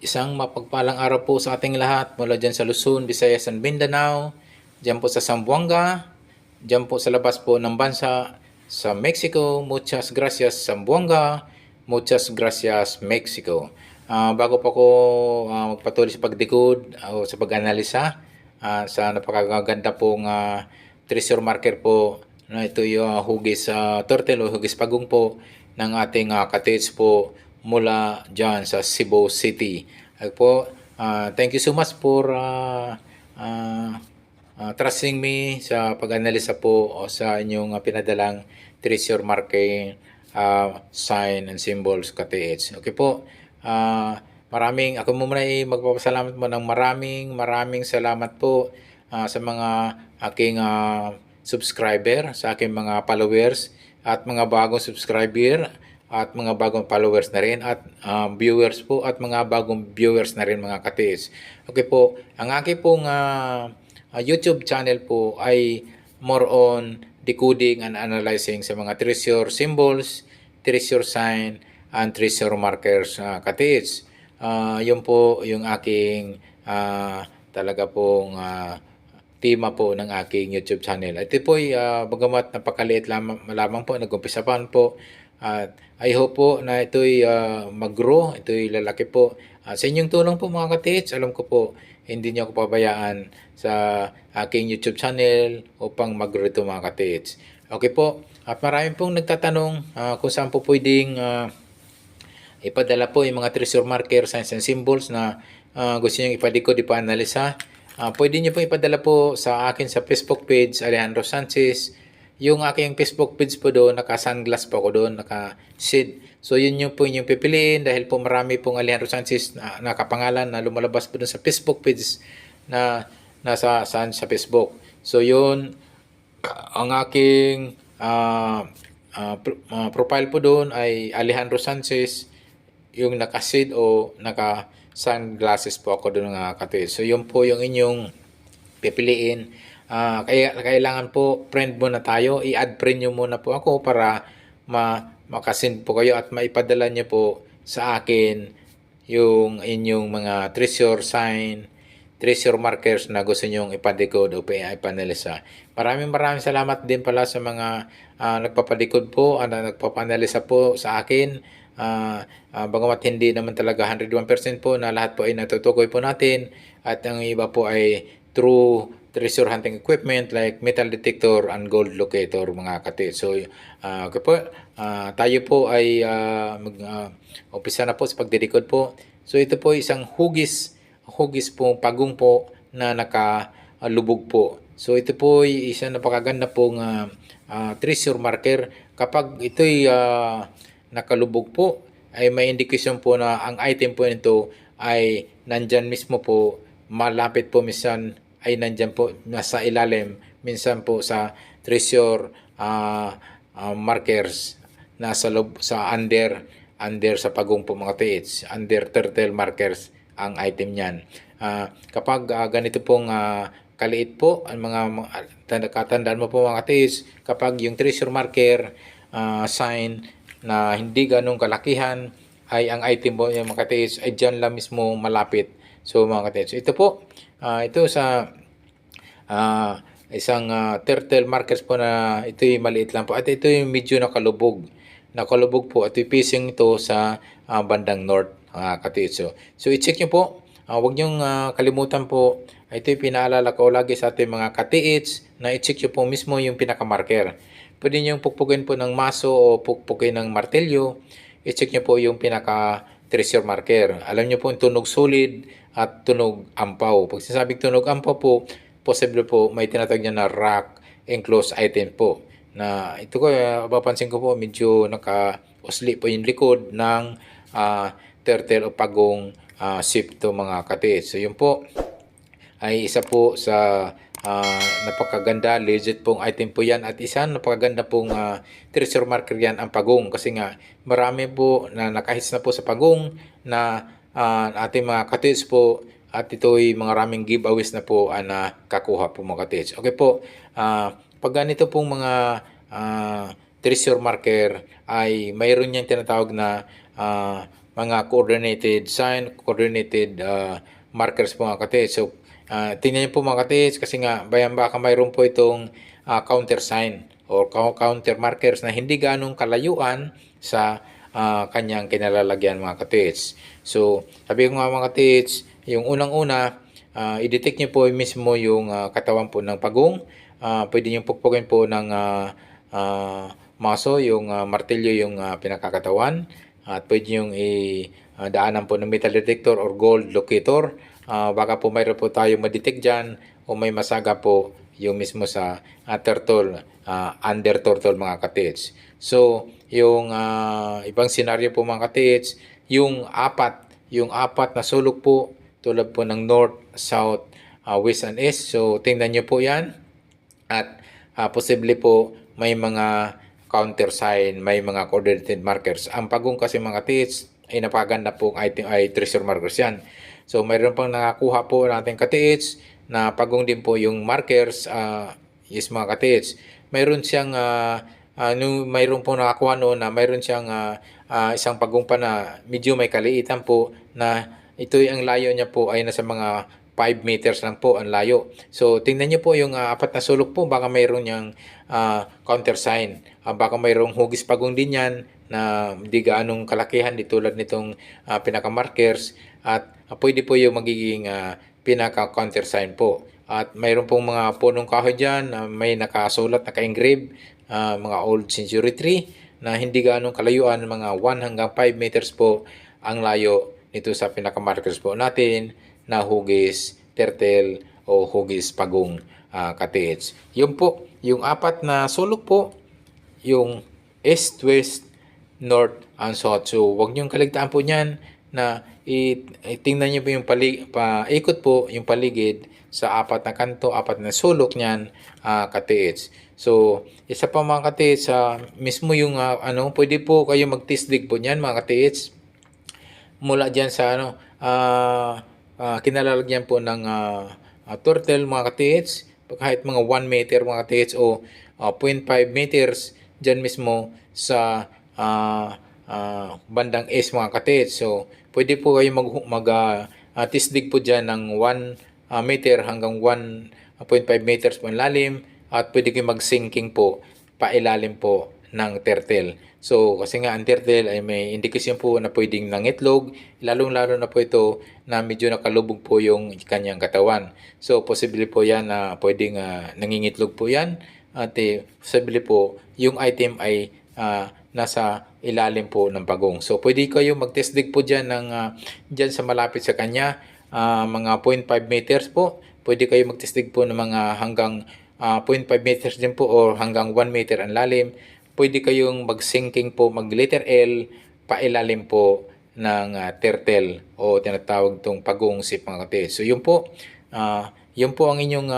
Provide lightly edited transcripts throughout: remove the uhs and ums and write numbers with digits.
Isang mapagpalang araw po sa ating lahat mula dyan sa Luzon, Visayas and Mindanao, dyan po sa Zamboanga, dyan po sa labas po ng bansa sa Mexico. Muchas gracias Zamboanga, muchas gracias Mexico. Bago pa ko magpatuloy sa pagdikod o sa pag-analisa sa napakaganda pong treasure marker po na ito yung hugis turtle o hugis pagong po ng ating cottage po mula dyan sa Cebu City. Thank you so much for trusting me sa pag-analisa po o sa inyong pinadalang treasure marking sign and symbols KTH. Okay po. Ako muna ay magpapasalamat mo ng maraming salamat po sa mga aking subscriber, sa aking mga followers at mga bagong subscriber at mga bagong followers na rin at viewers po at mga bagong viewers na rin mga katiis. Okay po, ang aking pong YouTube channel po ay more on decoding and analyzing sa mga treasure symbols, treasure sign, and treasure markers katiis. Yun po yung aking talaga pong tema po ng aking YouTube channel. Ito po ay bagamat napakaliit lamang po, nag-umpisa pa po. At I hope po na ito'y mag-grow, ito'y lalaki po. Sa inyong tulong po mga katits, alam ko po, hindi niyo ako pabayaan sa aking YouTube channel upang mag-grow ito mga katits. Okay po, at maraming pong nagtatanong kung saan po pwedeng ipadala po yung mga treasure marker, signs and symbols na gusto nyo ipadikod, ipa-analisa. Pwede nyo po ipadala po sa akin sa Facebook page, Alejandro Sanchez. Yung aking Facebook page po doon, naka-sunglass po ako doon, naka-shade. So yun yung po yung pipiliin dahil po marami pong Alejandro Sanchez na nakapangalan na lumalabas po doon sa Facebook page na nasa saan sa Facebook. So yun, ang aking profile po doon ay Alejandro Sanchez, yung naka-shade o naka-sunglasses po ako doon ng katiis. So yun po yung inyong pipiliin. Kaya kailangan po friend muna tayo, i-add friend nyo muna po ako para makasend po kayo at maipadala nyo po sa akin yung inyong mga treasure sign, treasure markers na gusto nyong ipadikod o ipanalisa. Maraming salamat din pala sa mga nagpapadikod po, nagpapanalisa po sa akin. Bagamat hindi naman talaga 101% po na lahat po ay natutukoy po natin at ang iba po ay true treasure hunting equipment like metal detector and gold locator mga kati. So okay po, tayo po ay umpisa na po sa pagdidikod po. So ito po isang hugis po, pagong po na nakalubog po. So ito po ay isang napakaganda pong treasure marker. Kapag ito'y nakalubog po, ay may indication po na ang item po nito ay nandyan mismo po, malapit po minsan ay nandyan po nasa ilalim, minsan po sa treasure markers nasa sa under sa pagong po mga tiits, under turtle markers ang item niyan. Kapag ganito pong kaliit po ang mga katandaan mo po mga tiits, kapag yung treasure marker sign na hindi ganong kalakihan ay ang item po yung mga tiits ay dyan lang mismo malapit. So mga katiits, ito po, ito sa isang turtle markers po na ito'y maliit lang po. At ito yung medyo nakalubog. Nakalubog po at ipissing ito sa bandang north, katiits. So i-check nyo po. Huwag nyo kalimutan po. Ito'y pinaalala ko lagi sa ating mga katiits na i-check nyo po mismo yung pinaka-marker. Pwede nyo pukpukin po ng maso o pukpukin ng martelyo. I-check nyo po yung pinaka-treasure marker. Alam nyo po yung tunog solid at tunog ampaw. Pag sinasabing tunog ampaw po, possible po may tinatawag niya na rock enclosed item po. Na ito ko, papansin ko po, medyo naka-usli po yung likod ng turtle o pagong ship to mga katiits. So yun po ay isa po sa napakaganda, legit pong item po yan at isa napakaganda pong treasure marker yan ang pagong kasi nga marami po na nakahits na po sa pagong na ating mga katiits po at ito'y mga raming giveaways na po na kakuha po mga katiits. Okay po, pag ganito pong mga treasure marker ay mayroon niyang tinatawag na mga coordinated sign, coordinated markers po mga katiits. So, tingnan niyo po mga katiits kasi nga baka mayroon po itong counter sign or counter markers na hindi ganong kalayuan sa kanyang kinalalagyan mga katiits. So, sabi ko nga mga katiits, yung unang-una, i-detect niyo po mismo yung katawan po ng pagong. Pwede niyo pukpukin po ng maso, yung martilyo yung pinakakatawan. At pwede yung daanan po ng metal detector or gold locator. Baka po mayroon po tayo madetect dyan o may masaga po yung mismo sa turtle, under turtle mga katiits. So, yung ibang senaryo po mga katiits, yung apat na sulok po tulad po ng north, south, west and east. So, tingnan nyo po yan. At posible po may mga counter sign, may mga coordinated markers. Ang pagong kasi mga katiits ay napaganda po ay treasure markers yan. So mayroon pang nakakuha po natin katiits na pagong din po yung markers, yes mga katiits. Mayroon siyang mayroon po nakakuha noon na mayroon siyang isang pagong pa na medyo may kaliitan po na ito ang layo niya po ay nasa mga 5 meters lang po ang layo. So, tingnan niyo po yung apat na sulok po. Baka mayroon niyang counter sign. Baka mayroong hugis pagong din yan na di gaanong kalakihan di tulad nitong pinaka-markers. At pwede po yung magiging pinaka-counter sign po. At mayroon pong mga punong kahoy dyan na may nakasulat, naka-engrave, mga old century tree na hindi gaanong kalayuan, mga 1 hanggang 5 meters po ang layo nito sa pinaka-markers po natin na hugis, turtle o hugis pagong katiits. Yun po, yung apat na sulok po, yung east, west, north, and south. So, huwag niyong kaligtaan po niyan na tingnan niyo po yung paikot po yung paligid sa apat na kanto, apat na sulok niyan, katiits. So, isa pa mga katiits, mismo yung pwede po kayo magtisdig po niyan mga katiits mula diyan sa kinalalagyan po ng turtle mga katiits, kahit mga 1 meter mga katiits o 0.5 meters dyan mismo sa bandang east mga katiits. So, pwede po kayo tisdig po dyan ng 1 meter hanggang 1.5 meters po ang lalim at pwede kayo mag-sinking po pailalim po ng turtle. So, kasi nga ang turtle ay may indikasyon po na pwedeng nangitlog, lalong-lalo na po ito na medyo nakalubog po yung kanyang katawan. So, posible po yan na pwedeng nangingitlog po yan at posible po yung item ay nasa ilalim po ng pagong. So, pwede kayo mag-test dig po dyan, dyan sa malapit sa kanya, mga 0.5 meters po. Pwede kayo mag-test dig po ng mga hanggang 0.5 meters din po o hanggang 1 meter ang lalim. Pwede kayong mag-sinking po, mag-letter L, pailalim po ng turtle o tinatawag itong pagong sip mga katiits. So yun po ang inyong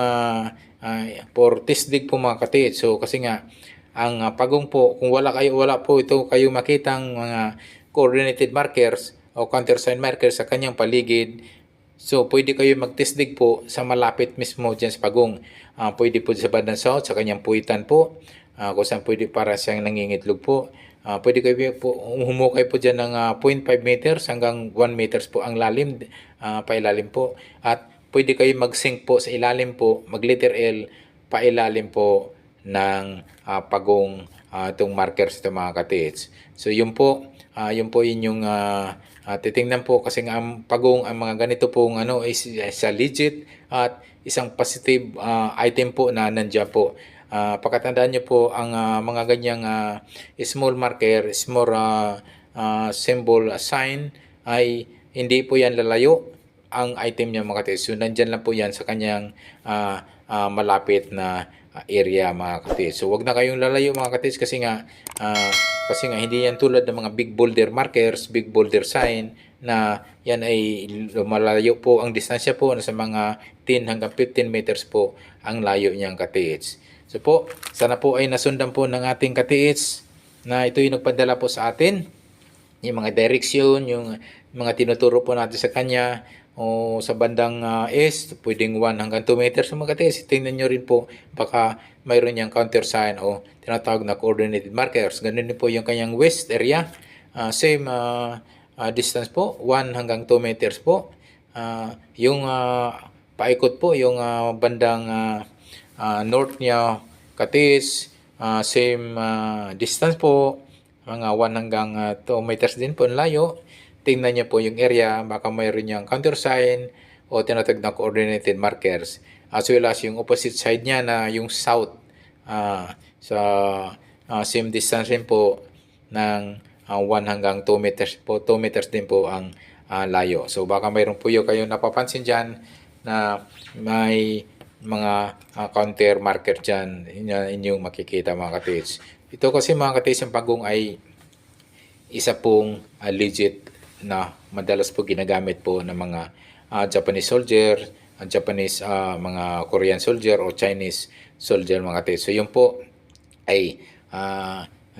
for test dig po mga katiits. So kasi nga ang pagong po, kung wala po ito kayo makitang mga coordinated markers o countersign markers sa kanyang paligid, so pwede kayo mag-test dig po sa malapit mismo dyan sa pagong. Pwede po sa bandang south, sa kanyang puwitan po, kung saan pwede para siyang nangingitlog po. Pwede kayo po humukay po dyan ng 0.5 meters hanggang 1 meters po ang lalim, pailalim po. At pwede kayo mag-sink po sa ilalim po, mag-letter L, pailalim po ng pagong itong markers ito mga katiits. So yun po inyong titingnan po kasi nga ang pagong, ang mga ganito pong is sa legit at isang positive item po na nandiyan po. Pakatandaan nyo po ang mga ganyang small marker, small symbol, sign ay hindi po yan lalayo ang item niya mga katiits. So nandyan lang po yan sa kanyang malapit na area mga katiits. So wag na kayong lalayo mga katiits kasi nga hindi yan tulad ng mga big boulder markers, big boulder sign na yan ay lumalayo po ang distansya po nasa mga 10 hanggang 15 meters po ang layo niyang katiits. So po, sana po ay nasundan po ng ating katiits na ito yung nagpadala po sa atin. Yung mga direksyon, yung mga tinuturo po natin sa kanya o sa bandang east, pwedeng 1 hanggang 2 meters sa mga katiits. Tingnan nyo rin po, baka mayroon niyang counter sign o tinatawag na coordinated markers. Ganun din po yung kanyang west area. Same distance po, 1 hanggang 2 meters po. Yung paikot po, yung bandang north niya, Catis, same distance po, mga 1 hanggang 2 meters din po ang layo. Tingnan niyo po yung area, baka mayroon niyang countersign o tinatag na coordinated markers. As well as yung opposite side niya na yung south, sa same distance rin po ng 1 hanggang 2 meters po. 2 meters din po ang layo. So baka mayroon po kayong napapansin dyan na may mga counter marker dyan inyong makikita mga katids. Ito kasi mga katids, ang pagong ay isa pong legit na madalas po ginagamit po ng mga Japanese soldier, Japanese mga Korean soldier o Chinese soldier mga katids. So yun po ay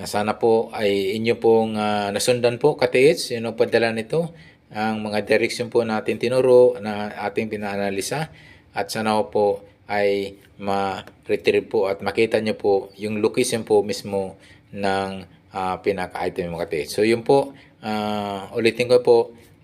sana po ay inyo pong nasundan po katids, yun ang padala nito, ang mga direction po natin tinuro na ating pinaanalisa, at sana po ay ma-retrieve po at makita nyo po yung location po mismo ng pinaka-item mga katids. So yun po, ulitin ko po,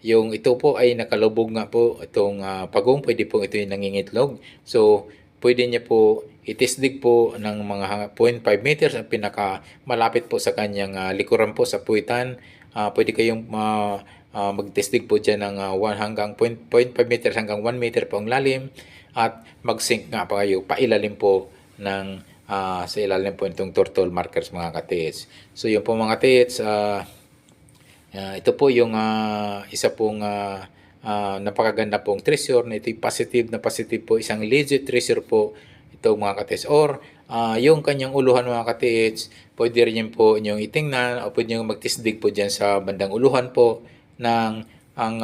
yung ito po ay nakalubog nga po itong pagong, pwede po ito yung nangingitlog. So pwede niya po itisdig po ng mga 0.5 meters ang pinaka malapit po sa kanyang likuran po sa puwitan. Pwede kayong magtisdig po dyan ng 1 hanggang 0.5 meters hanggang 1 meter po ang lalim, at mag-sink nga pa kayo pailalim po ng sa ilalim po itong turtle markers mga katids. So yun po mga katids, ito po yung isa pong napakaganda pong treasure na ito, positive po, isang legit treasure po ito mga katids. Or yung kanyang uluhan mga katids, pwede rin po inyong itingnan o pwede nyo magtisdig po dyan sa bandang uluhan po ng ang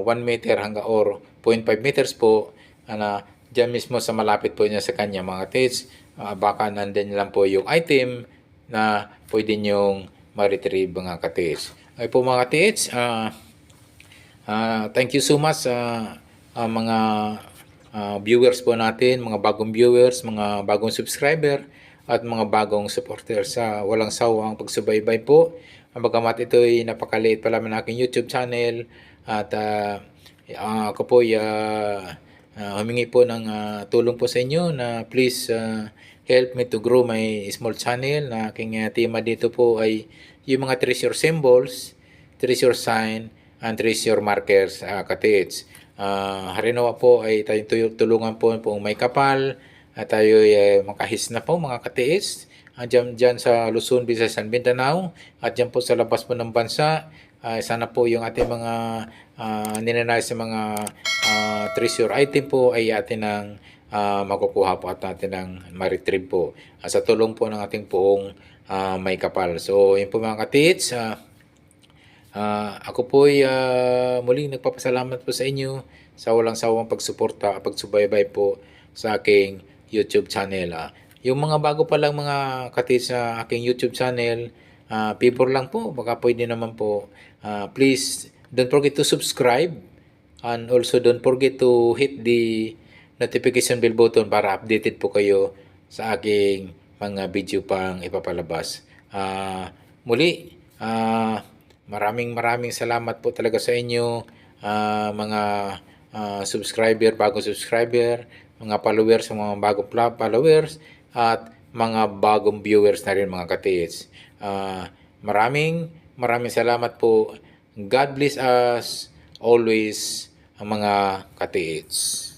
1 meter hanggang or 0.5 meters po na dyan mismo sa malapit po niya sa kanya mga katids. Baka nandun lang po yung item na pwede nyong ma-retrieve mga katids. Ay po mga katids, thank you so much sa mga viewers po natin, mga bagong viewers, mga bagong subscriber, at mga bagong supporter sa walang sawang pagsubaybay po. Bagamat ito ay napakaliit pa lamang ng aking YouTube channel, at ako po humingi po ng tulong po sa inyo na please help me to grow my small channel. Na aking tema dito po ay yung mga treasure symbols, treasure sign, and treasure markers katids. Harinawa po ay tayong tulungan po may kapal at tayo makahis na po mga katids. Dyan sa Luzon, Visayas, and Mindanao, at dyan po sa labas po ng bansa. Sana po yung ating mga ninanais sa mga treasure item po ay atin ang makukuha po at natin ang ma-retrieve po sa tulong po ng ating poong may kapal. So yun po mga katids, ako po ay muling nagpapasalamat po sa inyo sa walang sawang pagsuporta, pagsubaybay po sa aking YouTube channel. Yung mga bago pa lang mga katids sa aking YouTube channel, favor lang po, baka pwede naman po, please don't forget to subscribe, and also don't forget to hit the notification bell button para updated po kayo sa aking mga video pang ipapalabas. Muli, maraming salamat po talaga sa inyo, mga subscriber, bagong subscriber, mga followers, mga bagong followers, at mga bagong viewers na rin mga katids. Maraming salamat po. God bless us always, ang mga katids.